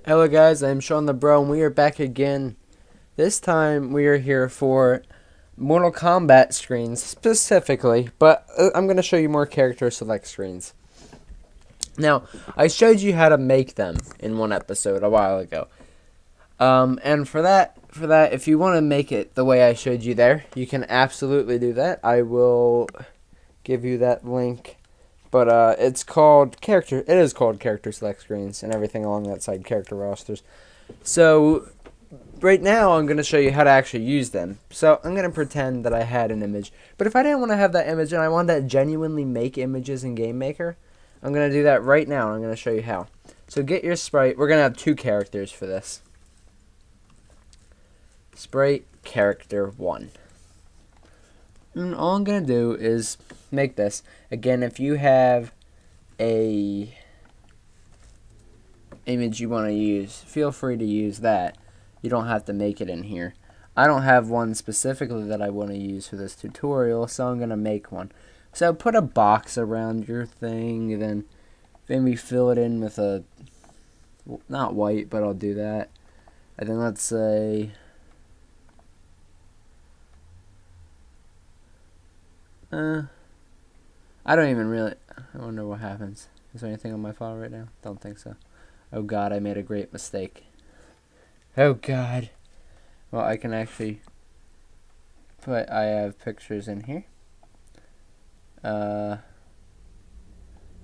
Hello guys, I'm Shawnthebro and we are back again. This time we are here for Mortal Kombat screens specifically, but I'm going to show you more character select screens. Now, I showed you how to make them in one episode a while ago. And for that, if you want to make it the way I showed you there, you can absolutely do that. I will give you that link. But it's called character. It is called character select screens and everything along that side, character rosters. So right now I'm going to show you how to actually use them. So I'm going to pretend that I had an image. But if I didn't want to have that image and I wanted to genuinely make images in GameMaker, I'm going to do that right now and I'm going to show you how. So get your sprite. We're going to have two characters for this. Sprite character 1. And all I'm going to do is make this. Again, if you have a image you want to use, feel free to use that. You don't have to make it in here. I don't have one specifically that I want to use for this tutorial, so I'm going to make one. So put a box around your thing, and then maybe fill it in with a, not white, but I'll do that. And then let's say, I don't even really, I wonder what happens. Is there anything on my file right now? Don't think so. Oh god, I made a great mistake. Oh god. Well, I can actually put, I have pictures in here. No,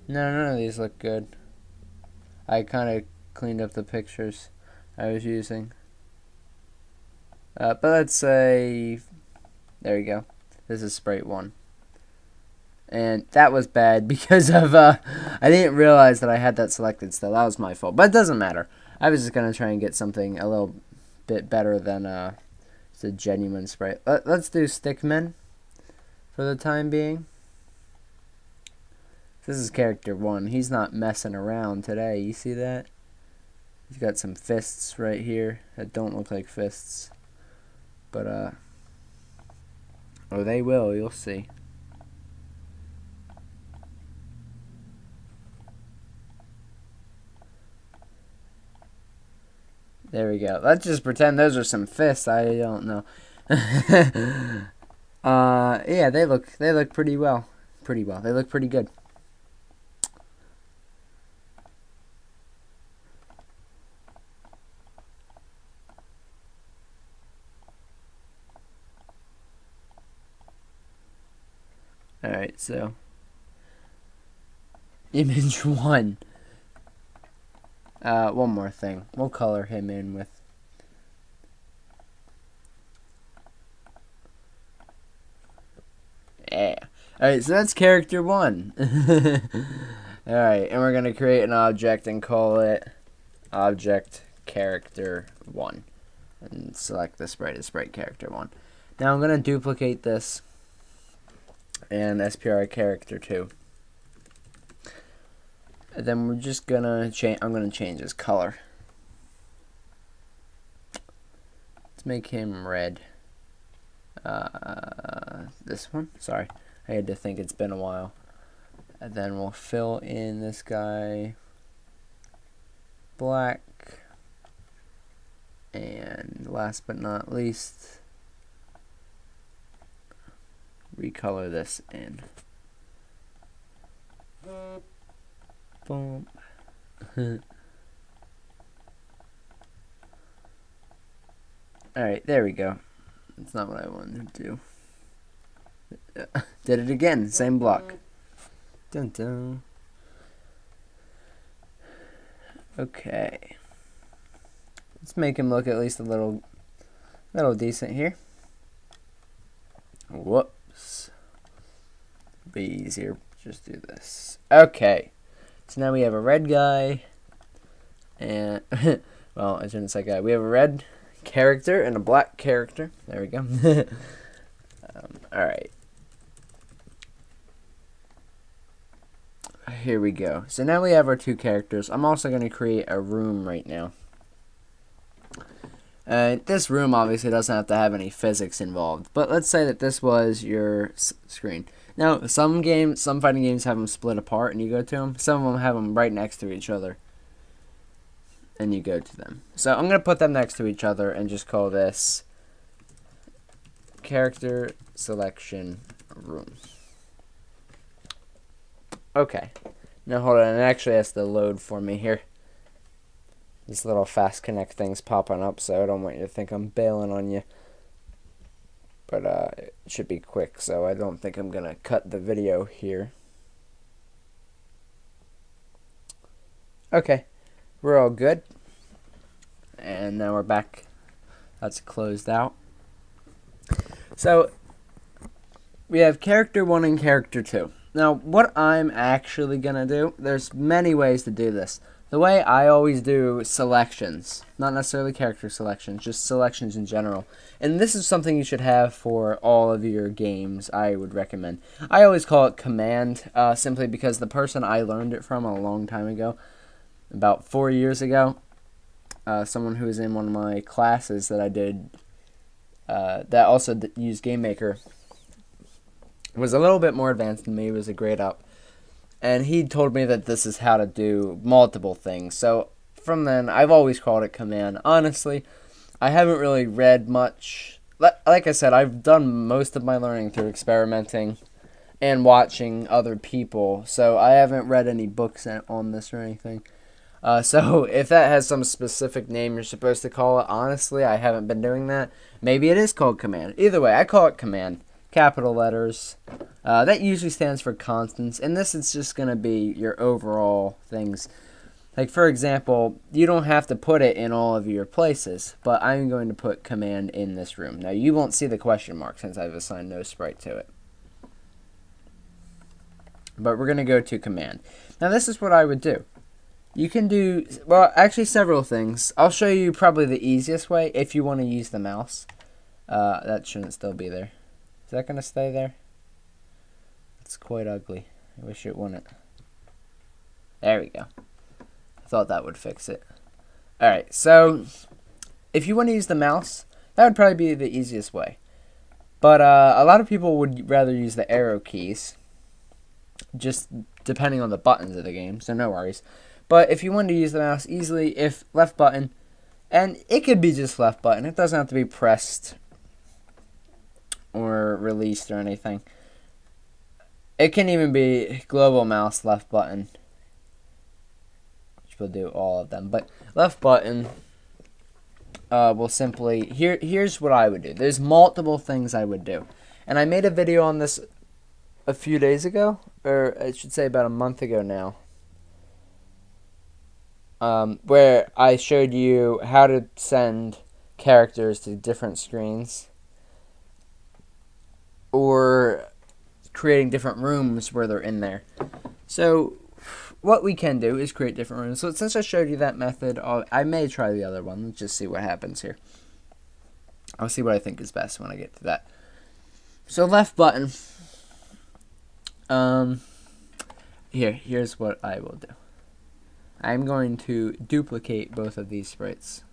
none of these look good. I kind of cleaned up the pictures I was using. But let's say, there you go. This is Sprite 1. And that was bad because of, I didn't realize that I had that selected still. That was my fault. But it doesn't matter. I was just going to try and get something a little bit better than just a genuine sprite. Let's do Stickman for the time being. This is character 1. He's not messing around today. You see that? He's got some fists right here that don't look like fists. But, oh, they will. You'll see. There we go. Let's just pretend those are some fists. I don't know. Yeah, they look pretty well. They look pretty good. Alright, so image 1. One more thing. We'll color him in with, yeah. Alright, so that's character 1. Alright, and we're going to create an object and call it object character 1. And select the sprite as sprite character 1. Now I'm going to duplicate this and SPR character 2. And then we're just going to change, I'm going to change his color. Let's make him red. This one, sorry. I had to think, it's been a while. And then we'll fill in this guy black. And last but not least, recolor this in. Boom. Alright, there we go. That's not what I wanted to do. Did it again, same block. Dun dun. Okay. Let's make him look at least a little decent here. Whoops. Be easier. Just do this. Okay. So now we have a red guy. And, well, I shouldn't say guy. We have a red character and a black character. There we go. Alright. Here we go. So now we have our two characters. I'm also going to create a room right now. This room obviously doesn't have to have any physics involved, but let's say that this was your screen. Now, some fighting games have them split apart and you go to them. Some of them have them right next to each other. and you go to them. So I'm going to put them next to each other and just call this character selection room. Okay. Now hold on, it actually has to load for me here. These little fast connect things popping up, so I don't want you to think I'm bailing on you. But it should be quick, so I don't think I'm going to cut the video here. Okay, we're all good. And now we're back. That's closed out. So, we have character 1 and character 2. Now, what I'm actually going to do, there's many ways to do this. The way I always do selections, not necessarily character selections, just selections in general. And this is something you should have for all of your games, I would recommend. I always call it command, simply because the person I learned it from a long time ago, about 4 years ago, someone who was in one of my classes that I did, that also used GameMaker, was a little bit more advanced than me. He was a grade up. And he told me that this is how to do multiple things. So from then, I've always called it command. Honestly, I haven't really read much. Like I said, I've done most of my learning through experimenting and watching other people. So I haven't read any books on this or anything. So if that has some specific name you're supposed to call it, honestly, I haven't been doing that. Maybe it is called command. Either way, I call it command. Capital letters. That usually stands for constants, and this is just going to be your overall things. Like, for example, you don't have to put it in all of your places, but I'm going to put command in this room. Now, you won't see the question mark since I've assigned no sprite to it. But we're going to go to command. Now, this is what I would do. You can do, well, actually several things. I'll show you probably the easiest way if you want to use the mouse. That shouldn't still be there. Is that going to stay there? It's quite ugly. I wish it wouldn't. There we go. I thought that would fix it. Alright, so if you want to use the mouse, that would probably be the easiest way. But a lot of people would rather use the arrow keys, just depending on the buttons of the game, so no worries. But if you want to use the mouse easily, if left button, and it could be just left button, it doesn't have to be pressed or released or anything. It can even be global mouse left button, which will do all of them. But left button will simply, here's what I would do. There's multiple things I would do. And I made a video on this a few days ago, or I should say about a month ago now, where I showed you how to send characters to different screens, or creating different rooms where they're in there. So what we can do is create different rooms. So since I showed you that method, I may try the other one. Let's just see what happens here. I'll see what I think is best when I get to that. So left button. Here's what I will do. I'm going to duplicate both of these sprites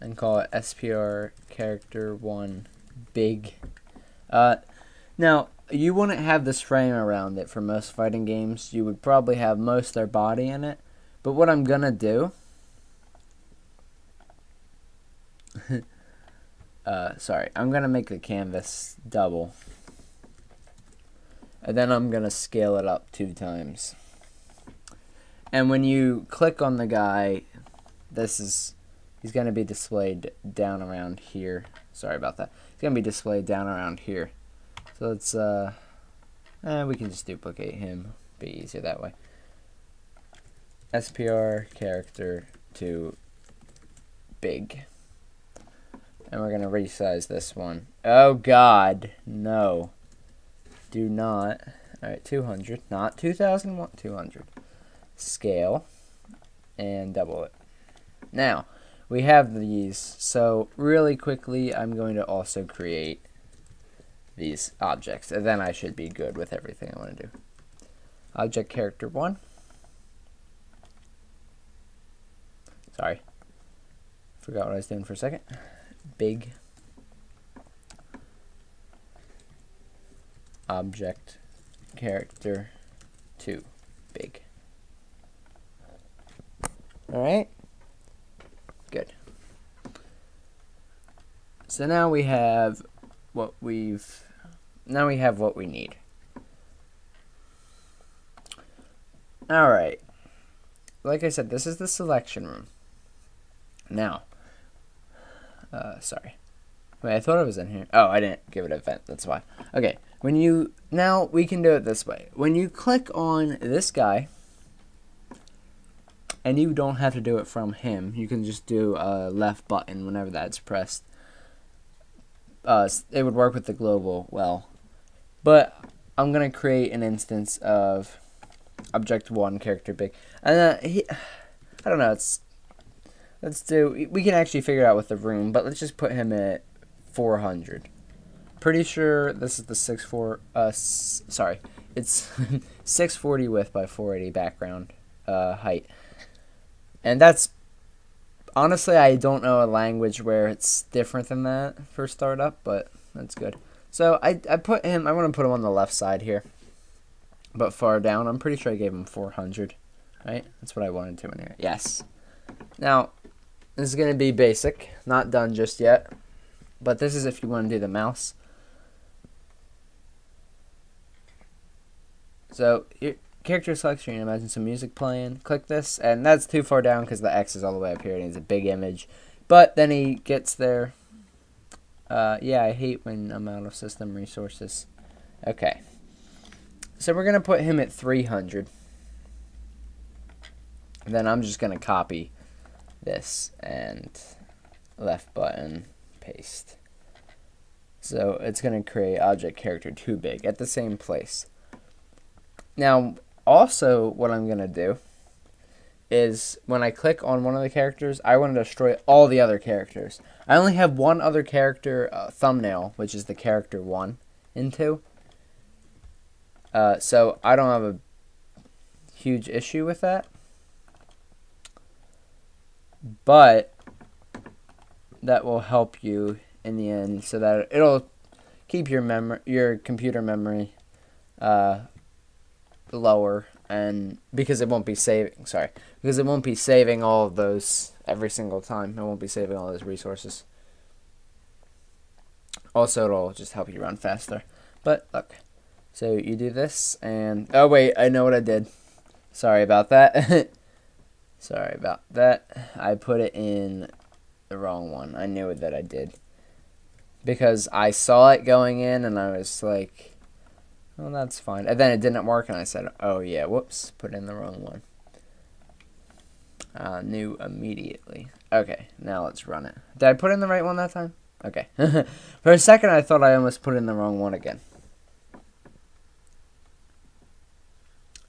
and call it SPR character 1 big. Now, you wouldn't have this frame around it for most fighting games. You would probably have most of their body in it. But what I'm going to do... sorry, I'm going to make the canvas double. And then I'm going to scale it up 2 times. And when you click on the guy, he's going to be displayed down around here. Sorry about that. It's going to be displayed down around here. So let's, we can just duplicate him. Be easier that way. SPR character to big. And we're going to resize this one. Oh God, no. Do not. Alright, 200. Not 2001, 200. Scale. And double it. Now, we have these. So, really quickly, I'm going to also create these objects. And then I should be good with everything I want to do. Object character 1. Sorry. Forgot what I was doing for a second. Big. Object character 2 big. Alright? Good. So now we have what we need. Alright. Like I said, this is the selection room. Now, sorry. Wait, I thought it was in here. Oh, I didn't give it a vent, that's why. Okay, now we can do it this way. When you click on this guy, and you don't have to do it from him, you can just do a left button whenever that's pressed. It would work with the global well. But I'm going to create an instance of object 1, character big. And I don't know, we can actually figure it out with the room, but let's just put him at 400. Pretty sure this is the it's 640 width by 480 background height. And that's, honestly, I don't know a language where it's different than that for startup, but that's good. So I want to put him on the left side here, but far down. I'm pretty sure I gave him 400, right? That's what I wanted to in here. Yes. Now, this is going to be basic, not done just yet, but this is if you want to do the mouse. So, character selection, imagine some music playing. Click this, and that's too far down because the X is all the way up here. It needs a big image. But then he gets there. Yeah, I hate when I'm out of system resources. Okay. So we're going to put him at 300. And then I'm just going to copy this and left button, paste. So it's going to create object character too big at the same place. Now, also what I'm going to do is when I click on one of the characters, I want to destroy all the other characters. I only have one other character thumbnail, which is the character 1 and 2. So I don't have a huge issue with that. But that will help you in the end so that it'll keep your computer memory lower, and because it won't be saving all of those every single time. It won't be saving all those resources. Also, it'll just help you run faster. But look, so you do this, and oh wait, I know what I did. Sorry about that. Sorry about that. I put it in the wrong one. I knew it that I did, because I saw it going in, and I was like, well, that's fine. And then it didn't work, and I said, oh, yeah, whoops, put in the wrong one. Knew immediately. Okay, now let's run it. Did I put in the right one that time? Okay. For a second, I thought I almost put in the wrong one again.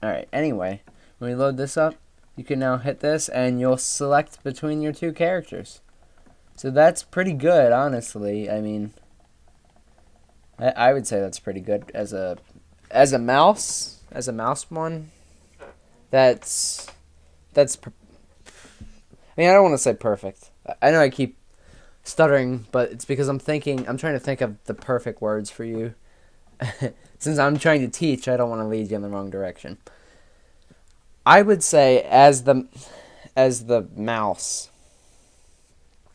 Alright, anyway, when we load this up, you can now hit this, and you'll select between your two characters. So that's pretty good, honestly. I mean, I would say that's pretty good as a mouse one. That's I mean, I don't want to say perfect. I know I keep stuttering, but it's because I'm trying to think of the perfect words for you. Since I'm trying to teach, I don't want to lead you in the wrong direction. I would say as the mouse,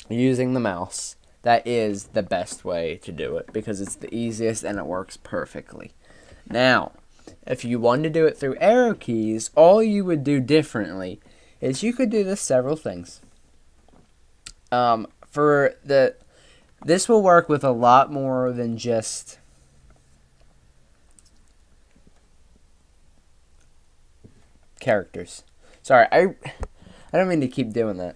using the mouse, that is the best way to do it because it's the easiest and it works perfectly. Now, if you want to do it through arrow keys, all you would do differently is you could do this several things. This will work with a lot more than just characters. Sorry, I don't mean to keep doing that.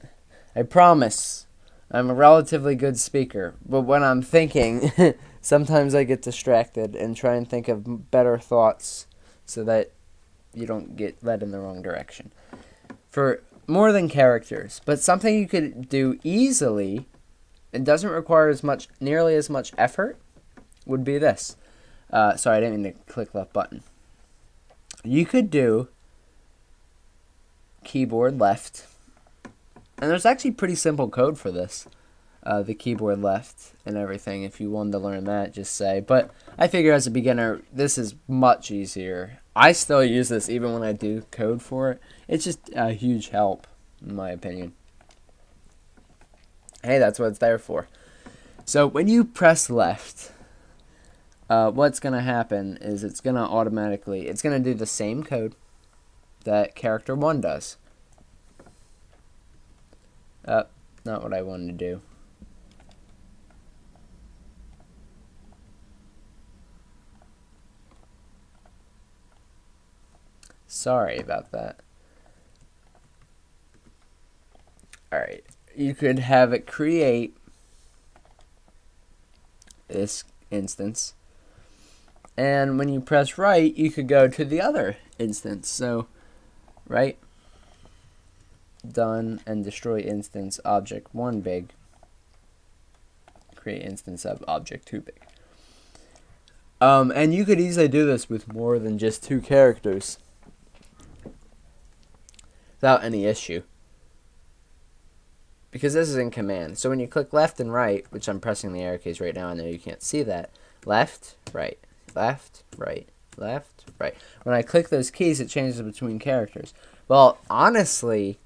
I promise I'm a relatively good speaker, but when I'm thinking, sometimes I get distracted and try and think of better thoughts so that you don't get led in the wrong direction. For more than characters, but something you could do easily and doesn't require nearly as much effort would be this. Sorry, I didn't mean to click left button. You could do keyboard left, and there's actually pretty simple code for this. The keyboard left and everything. If you wanted to learn that, just say. But I figure as a beginner, this is much easier. I still use this even when I do code for it. It's just a huge help. in my opinion. Hey, that's what it's there for. So when you press left, what's going to happen is it's going to do the same code that character 1 does. Not what I wanted to do. Sorry about that. Alright, you could have it create this instance, and when you press right, you could go to the other instance. So, right, done, and destroy instance object 1 big, create instance of object 2 big. And you could easily do this with more than just 2 characters without any issue, because this is in command. So when you click left and right, which I'm pressing the arrow keys right now, I know you can't see that. Left, right, left, right, left, right. When I click those keys, it changes between characters. Well, honestly,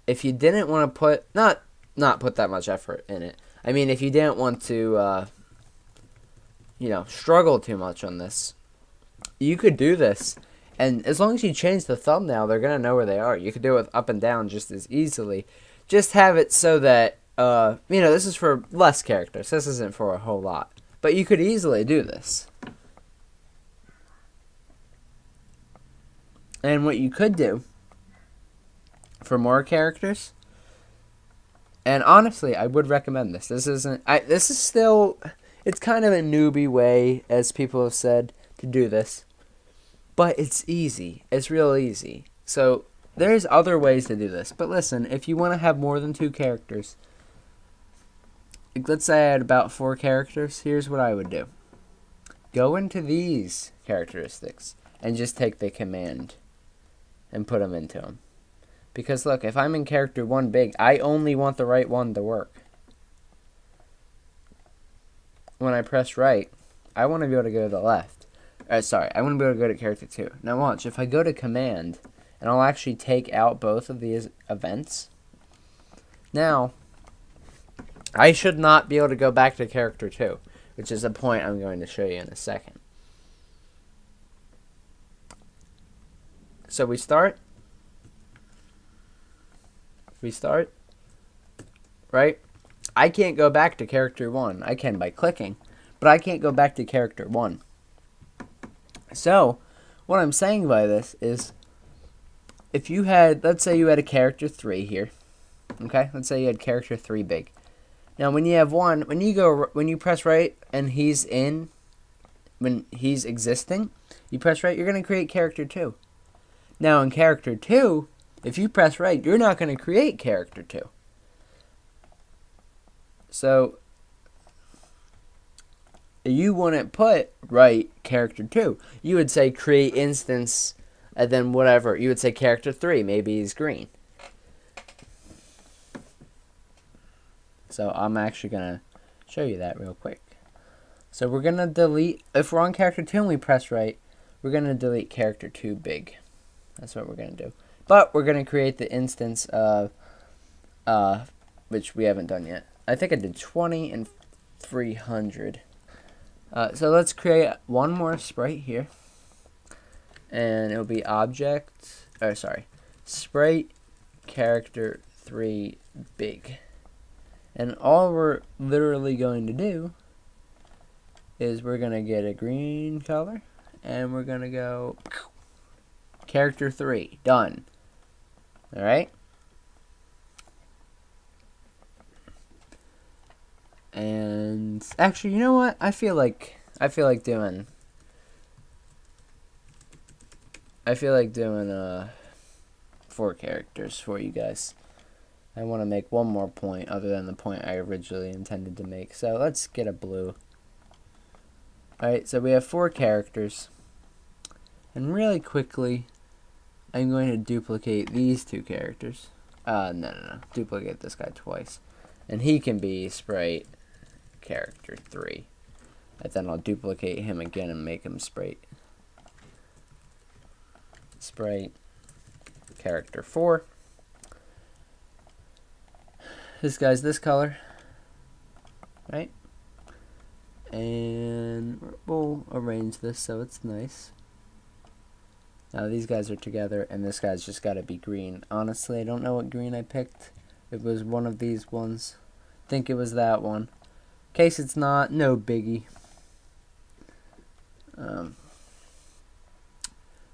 if you didn't want to put, not put that much effort in it, I mean, if you didn't want to, struggle too much on this, you could do this. And as long as you change the thumbnail, they're going to know where they are. You could do it with up and down just as easily. Just have it so that, this is for less characters. This isn't for a whole lot. But you could easily do this. And what you could do for more characters, and honestly, I would recommend this. This is still, it's kind of a newbie way, as people have said, to do this. But it's easy. It's real easy. So there's other ways to do this. But listen, if you want to have more than 2 characters, let's say I had about 4 characters, here's what I would do. Go into these characteristics and just take the command and put them into them. Because look, if I'm in character 1 big, I only want the right one to work. When I press right, I want to be able to go to the left. I want to be able to go to character 2. Now watch, if I go to command, and I'll actually take out both of these events, now I should not be able to go back to character 2, which is a point I'm going to show you in a second. So we start, right? I can't go back to character 1. I can by clicking, but I can't go back to character 1. So, what I'm saying by this is, if you had, let's say you had a character 3 here, okay? Let's say you had character 3 big. Now, when you have one, when you press right and when he's existing, you press right, you're going to create character 2. Now, in character 2, if you press right, you're not going to create character 2. So, you wouldn't put right character 2. You would say create instance, and then whatever. You would say character 3. Maybe he's green. So I'm actually going to show you that real quick. So we're going to delete, if we're on character 2 and we press right, we're going to delete character 2 big. That's what we're going to do. But we're going to create the instance of, which we haven't done yet. I think I did 20 and 300. So let's create one more sprite here, and it'll be sprite character 3 big. And all we're literally going to do is we're going to get a green color, and we're going to go character 3, done. Alright? And actually, you know what? I feel like doing 4 characters for you guys. I want to make one more point other than the point I originally intended to make. So let's get a blue. Alright, so we have 4 characters. And really quickly, I'm going to duplicate these 2 characters. No. Duplicate this guy twice. And he can be sprite character 3. And then I'll duplicate him again and make him sprite character 4. this guy's this color, right? And we'll arrange this so it's nice. Now these guys are together, and this guy's just got to be green. Honestly, I don't know what green I picked. It was one of these ones. I think it was that one. In case it's not, no biggie.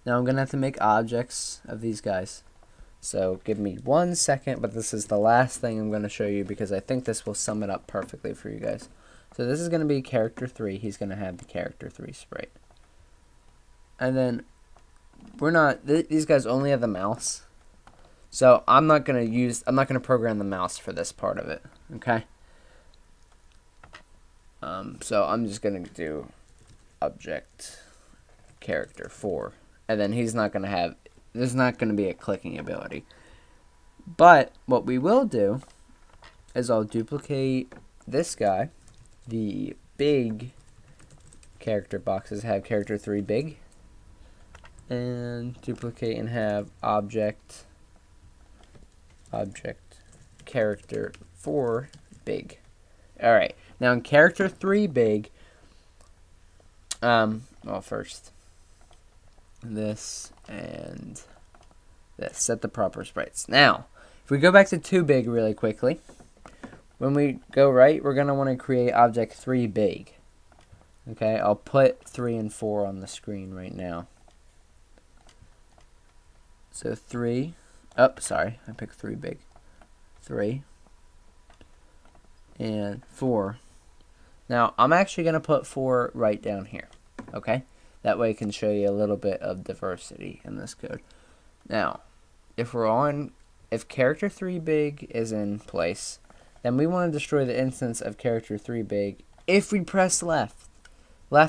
Now I'm going to have to make objects of these guys. So give me 1 second, but this is the last thing I'm going to show you because I think this will sum it up perfectly for you guys. So this is going to be character 3. He's going to have the character 3 sprite. And then these guys only have the mouse. So I'm not going to program the mouse for this part of it, okay? So I'm just going to do object character 4. And then he's not going to have, there's not going to be a clicking ability. But what we will do is I'll duplicate this guy. The big character boxes have character 3 big. And duplicate and have object character 4 big. Alright, now in character 3 big, well, first this and this, set the proper sprites. Now, if we go back to 2 big really quickly, when we go right, we're going to want to create object 3 big. Okay, I'll put 3 and 4 on the screen right now. So 3, oh, sorry, I picked 3 big. 3 and 4. Now, I'm actually going to put 4 right down here, okay? That way I can show you a little bit of diversity in this code. Now, if character 3 big is in place, then we want to destroy the instance of character 3 big if we press left. We're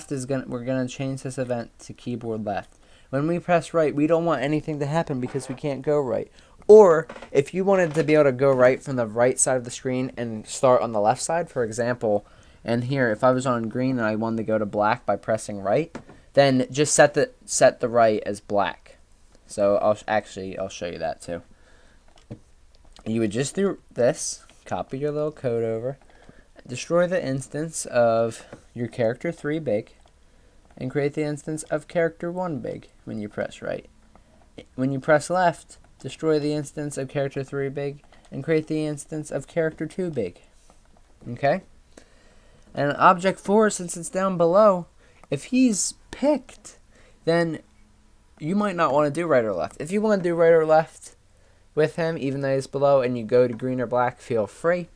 going to change this event to keyboard left. When we press right, we don't want anything to happen because we can't go right. Or, if you wanted to be able to go right from the right side of the screen and start on the left side, for example, and here, if I was on green and I wanted to go to black by pressing right, then just set the right as black. So, I'll show you that too. You would just do this, copy your little code over, destroy the instance of your character 3 big, and create the instance of character 1 big when you press right. When you press left, destroy the instance of character 3 big and create the instance of character 2 big. Okay? And object 4, since it's down below, if he's picked, then you might not want to do right or left. If you want to do right or left with him, even though he's below, and you go to green or black, feel free.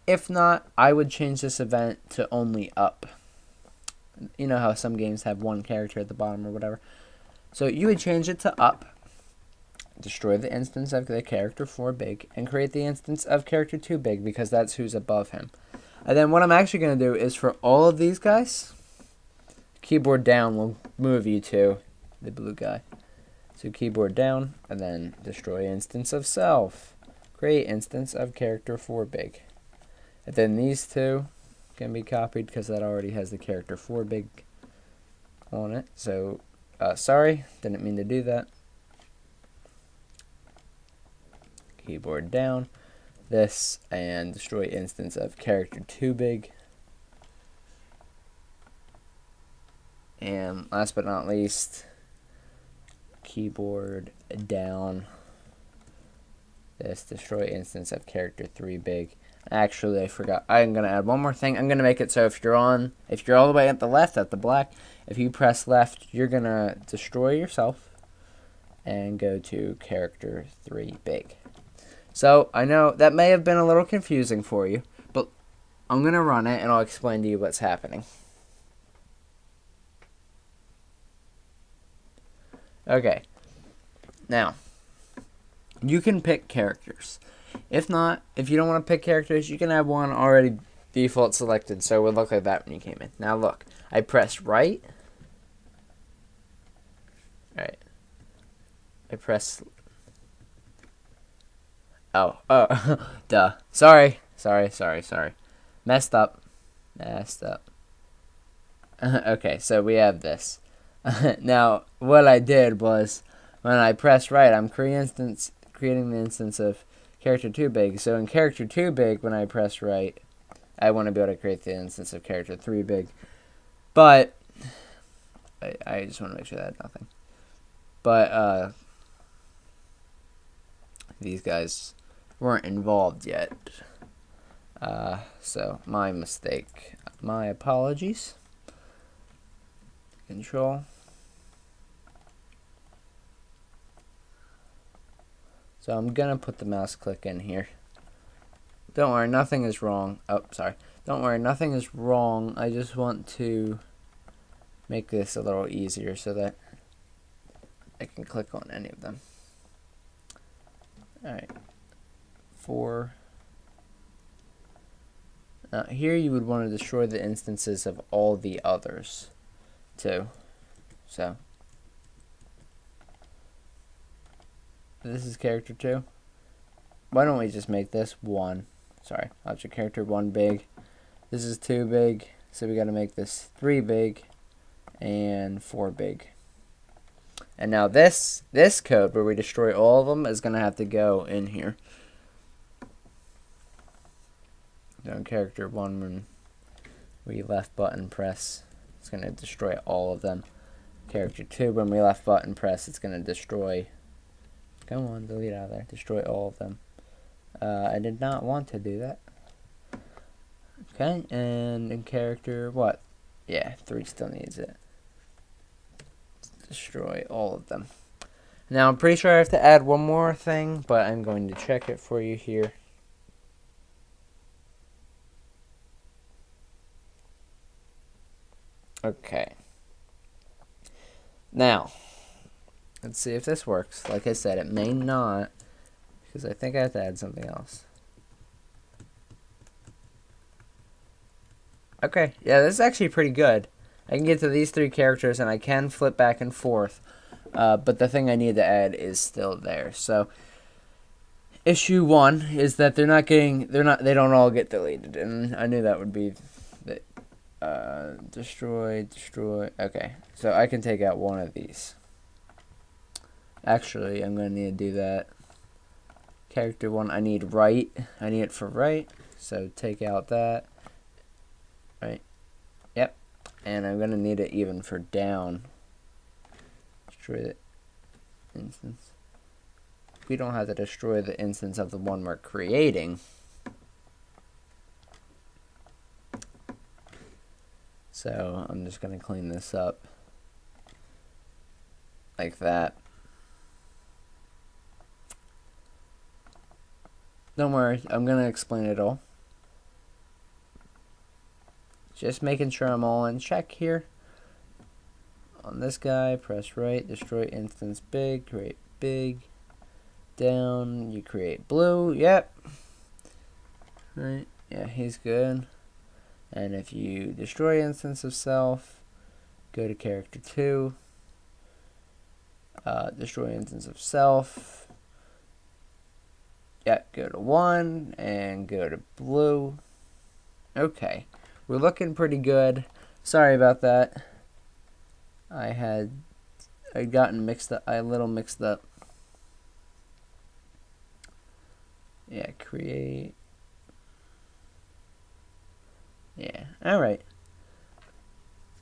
If not, I would change this event to only up. You know how some games have one character at the bottom or whatever. So you would change it to up, destroy the instance of the character 4 big, and create the instance of character 2 big because that's who's above him. And then what I'm actually going to do is for all of these guys, keyboard down will move you to the blue guy. So keyboard down, and then destroy instance of self. Create instance of character 4 big. And then these two can be copied because that already has the character 4 big on it. So, sorry, didn't mean to do that. Keyboard down, this, and destroy instance of character 2 big. And last but not least, keyboard down, this, destroy instance of character 3 big. Actually, I forgot. I'm going to add one more thing. I'm going to make it so if you're all the way at the left, at the black, if you press left, you're going to destroy yourself and go to character 3 big. So, I know that may have been a little confusing for you, but I'm going to run it and I'll explain to you what's happening. Okay. Now, you can pick characters. If not, if you don't want to pick characters, you can have one already default selected, so it would look like that when you came in. Now look, I press right. Right. I press... Oh, duh. Sorry. Messed up. Okay, so we have this. Now, what I did was, when I press right, I'm creating the instance of character 2 big. So in character 2 big, when I press right, I want to be able to create the instance of character 3 big. But I just want to make sure that I had nothing. But these guys weren't involved yet. So my mistake. My apologies. Control. So I'm gonna put the mouse click in here. Don't worry, nothing is wrong. Oh, sorry. Don't worry, nothing is wrong. I just want to make this a little easier so that I can click on any of them. Alright. 4. Now here you would want to destroy the instances of all the others too. So this is character 2. Why don't we just make this 1? Sorry, object character 1 big. This is 2 big, so we got to make this 3 big and 4 big. And now this code where we destroy all of them is going to have to go in here. So character 1, when we left button press, it's going to destroy all of them. Character 2, when we left button press, it's going to destroy. Come on, delete out of there. Destroy all of them. I did not want to do that. Okay, and in character, what? Yeah, 3 still needs it. Destroy all of them. Now, I'm pretty sure I have to add one more thing, but I'm going to check it for you here. Okay. Now, let's see if this works. Like I said, it may not, because I think I have to add something else. Okay, yeah, this is actually pretty good. I can get to these 3 characters, and I can flip back and forth. But the thing I need to add is still there. So, issue 1 is that they don't all get deleted, and I knew that would be the destroy. Okay, so I can take out one of these. Actually, I'm going to need to do that. Character 1, I need right. I need it for right. So take out that. Right. Yep. And I'm going to need it even for down. Destroy the instance. We don't have to destroy the instance of the one we're creating. So I'm just going to clean this up. Like that. Don't worry, I'm going to explain it all. Just making sure I'm all in check here. On this guy, press right, destroy instance big, create big. Down, you create blue, yep. Right, yeah, he's good. And if you destroy instance of self, go to character 2. Destroy instance of self. Yeah, go to 1 and go to blue. Okay, we're looking pretty good. Sorry about that. I'd gotten mixed up. A little mixed up. Yeah, create. Yeah, alright.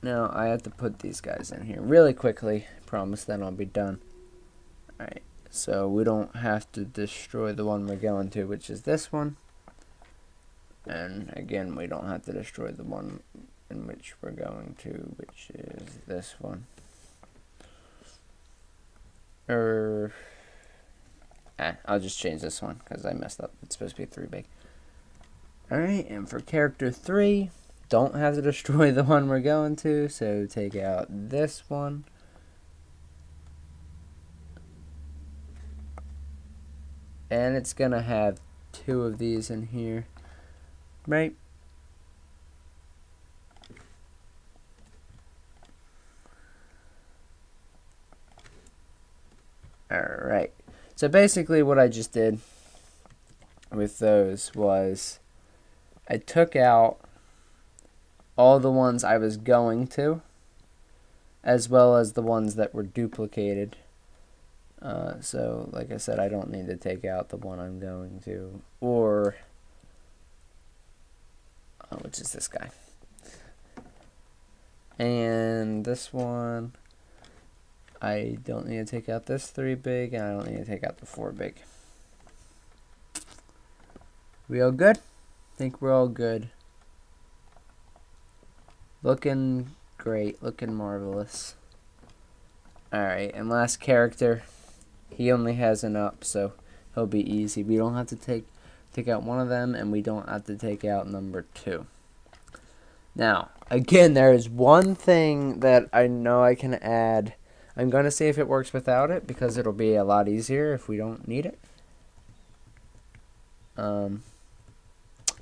Now I have to put these guys in here really quickly. Promise then I'll be done. Alright, so we don't have to destroy the one we're going to, which is this one. And again, we don't have to destroy the one in which we're going to, which is this one. I'll just change this one because I messed up. It's supposed to be 3 big. Alright, and for character 3, don't have to destroy the one we're going to, so take out this one. And it's going to have 2 of these in here. Right? Alright. So basically what I just did with those was I took out all the ones I was going to, as well as the ones that were duplicated. So, like I said, I don't need to take out the one I'm going to, or, which is this guy. And this one, I don't need to take out this 3 big, and I don't need to take out the 4 big. We all good? I think we're all good. Looking great, looking marvelous. Alright, and last character. He only has an up, so he'll be easy. We don't have to take out one of them, and we don't have to take out number 2. Now, again, there is one thing that I know I can add. I'm going to see if it works without it, because it'll be a lot easier if we don't need it.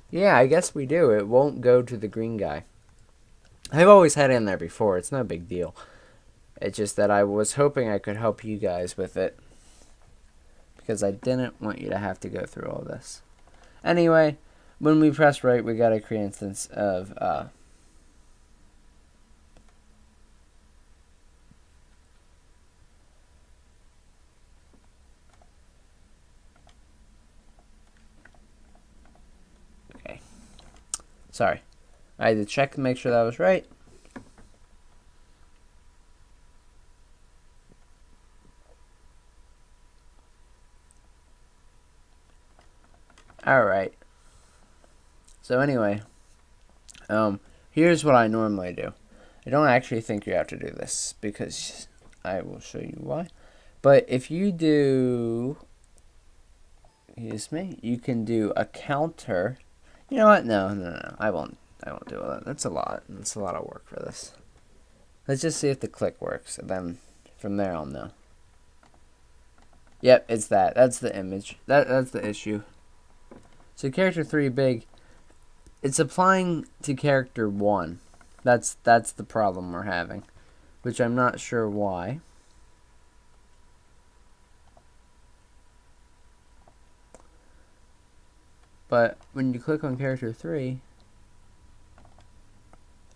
Yeah, I guess we do. It won't go to the green guy. I've always had it in there before. It's no big deal. It's just that I was hoping I could help you guys with it, because I didn't want you to have to go through all this. Anyway, when we press right, we got to create an instance of okay. Sorry. I had to check to make sure that was right. Alright. So anyway, here's what I normally do. I don't actually think you have to do this, because I will show you why. But if you do, excuse me, you can do a counter. You know what? No. I won't do that. That's a lot. That's a lot of work for this. Let's just see if the click works, and then from there I'll know. Yep, it's that. That's the image. That's the issue. So character 3 big, it's applying to character 1. That's the problem we're having, which I'm not sure why. But when you click on character 3,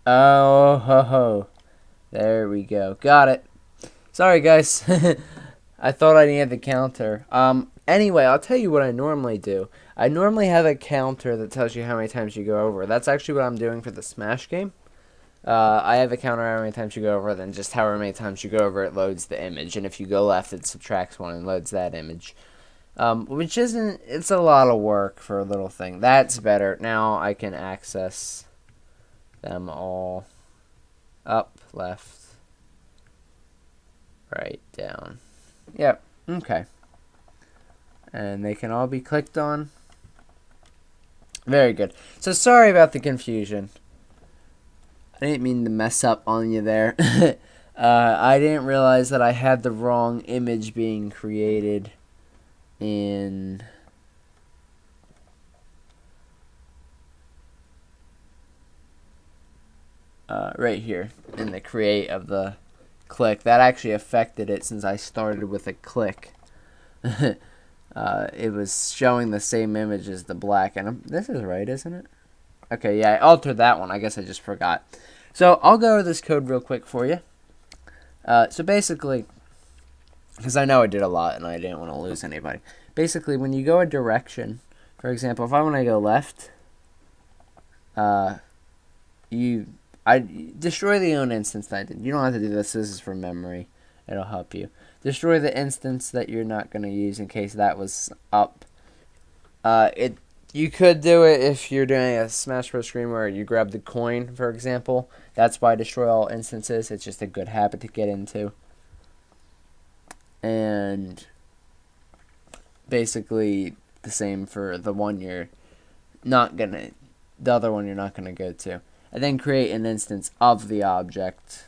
oh ho ho, there we go, got it. Sorry guys, I thought I needed the counter. Anyway, I'll tell you what I normally do. I normally have a counter that tells you how many times you go over. That's actually what I'm doing for the Smash game. I have a counter how many times you go over, then just however many times you go over, it loads the image. And if you go left, it subtracts 1 and loads that image. Which isn't, it's a lot of work for a little thing. That's better. Now I can access them all. Up, left, right, down. Yep, okay. And they can all be clicked on. Very good. So sorry about the confusion. I didn't mean to mess up on you there. I didn't realize that I had the wrong image being created in right here in the create of the click. That actually affected it since I started with a click. It was showing the same image as the black, and this is right, isn't it? Okay, yeah, I altered that one. I guess I just forgot. So I'll go over this code real quick for you. So basically, because I know I did a lot and I didn't want to lose anybody. Basically, when you go a direction, for example, if I want to go left, I destroy the own instance that I did. You don't have to do this. This is for memory. It'll help you. Destroy the instance that you're not going to use in case that was up. You could do it if you're doing a Smash Bros. Screen where you grab the coin, for example. That's why destroy all instances. It's just a good habit to get into. And basically the same for the one you're not going to, the other one you're not going to go to. And then create an instance of the object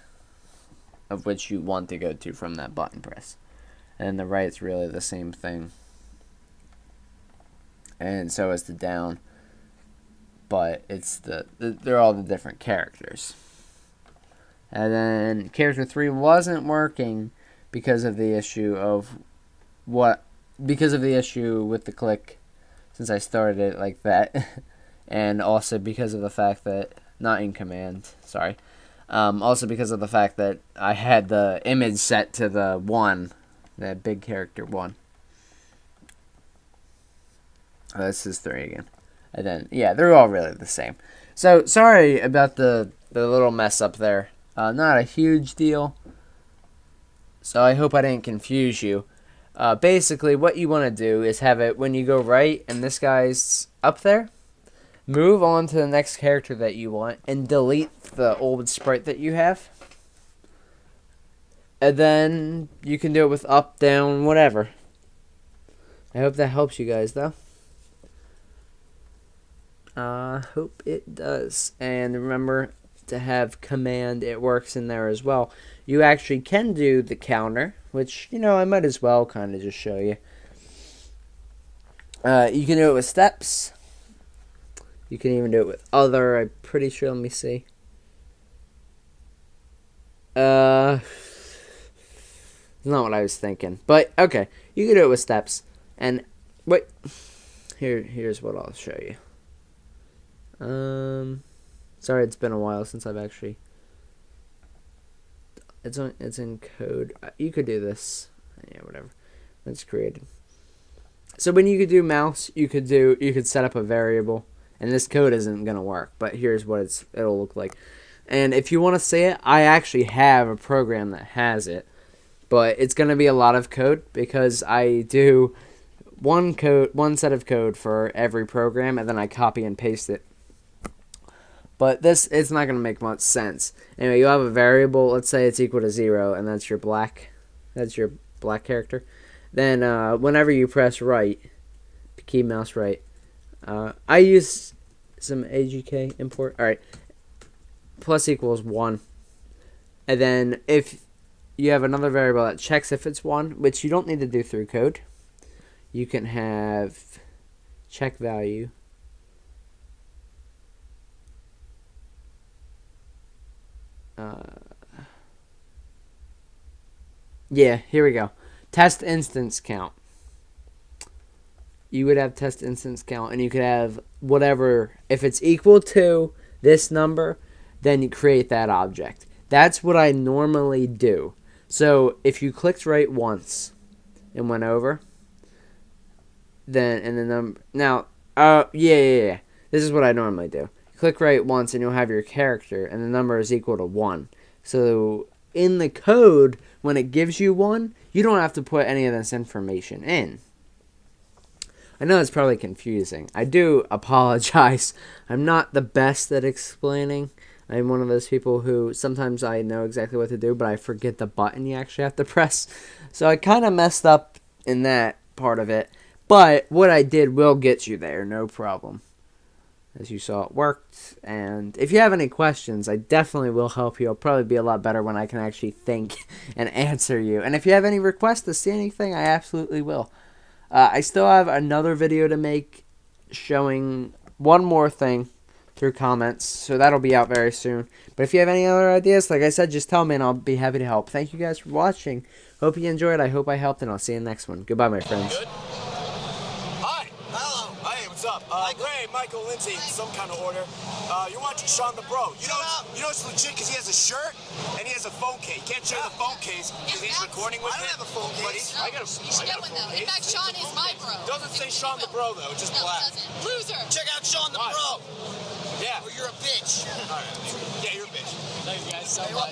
of which you want to go to from that button press. And the right's really the same thing. And so is the down. But it's they're all the different characters. And then character 3 wasn't working because of the issue of because of the issue with the click, since I started it like that. And also because of the fact that, not in command, sorry. Also because of the fact that I had the image set to the 1 That big character 1. Oh, this is 3 again. And then, yeah, they're all really the same. So, sorry about the little mess up there. Not a huge deal. So, I hope I didn't confuse you. Basically, what you want to do is have it when you go right and this guy's up there. Move on to the next character that you want and delete the old sprite that you have. And then you can do it with up, down, whatever. I hope that helps you guys, though. Hope it does. And remember to have command. It works in there as well. You actually can do the counter, which, you know, I might as well kind of just show you. You can do it with steps. You can even do it with other. I'm pretty sure. Let me see. It's not what I was thinking. But, okay. You can do it with steps. And, wait. Here's what I'll show you. Sorry, it's been a while since I've actually... It's in code. You could do this. Yeah, whatever. It's created. So when you could do mouse, you could set up a variable. And this code isn't going to work. But here's what it'll look like. And if you want to see it, I actually have a program that has it. But it's going to be a lot of code because I do one set of code for every program, and then I copy and paste it. But it's not going to make much sense. Anyway, you have a variable. Let's say it's equal to 0, and that's your black character. Then whenever you press right, key mouse right, I use some AGK import. All right, plus equals 1, and then if you have another variable that checks if it's 1, which you don't need to do through code. You can have check value. Yeah, here we go. Test instance count. You would have test instance count, and you could have whatever. If it's equal to this number, then you create that object. That's what I normally do. So if you clicked right once and went over, then and the number now, yeah. This is what I normally do. Click right once, and you'll have your character, and the number is equal to 1. So in the code, when it gives you 1, you don't have to put any of this information in. I know it's probably confusing. I do apologize. I'm not the best at explaining. I'm one of those people who sometimes I know exactly what to do, but I forget the button you actually have to press. So I kind of messed up in that part of it. But what I did will get you there, no problem. As you saw, it worked. And if you have any questions, I definitely will help you. It'll probably be a lot better when I can actually think and answer you. And if you have any requests to see anything, I absolutely will. I still have another video to make showing one more thing through comments, so that'll be out very soon. But if you have any other ideas, like I said, just tell me and I'll be happy to help. Thank you guys for watching. Hope you enjoyed. I hope I helped, and I'll see you in the next one. Goodbye, my friends. Good. Hi. Hello. Hey, what's up? Ray, Michael, Lindsay, some kind of order. You're watching Shawnthebro. You know it's legit because he has a shirt and he has a phone case. You can't show the phone case because he's recording with it. I don't have a phone case. I got a phone case. You should get one, though. In fact, Sean is my bro. It doesn't say Shawnthebro, though. It's just black. Loser. Check out Shawnthebro. Yeah. Or you're a bitch. All right. Yeah, you're a bitch. Thank you guys so much.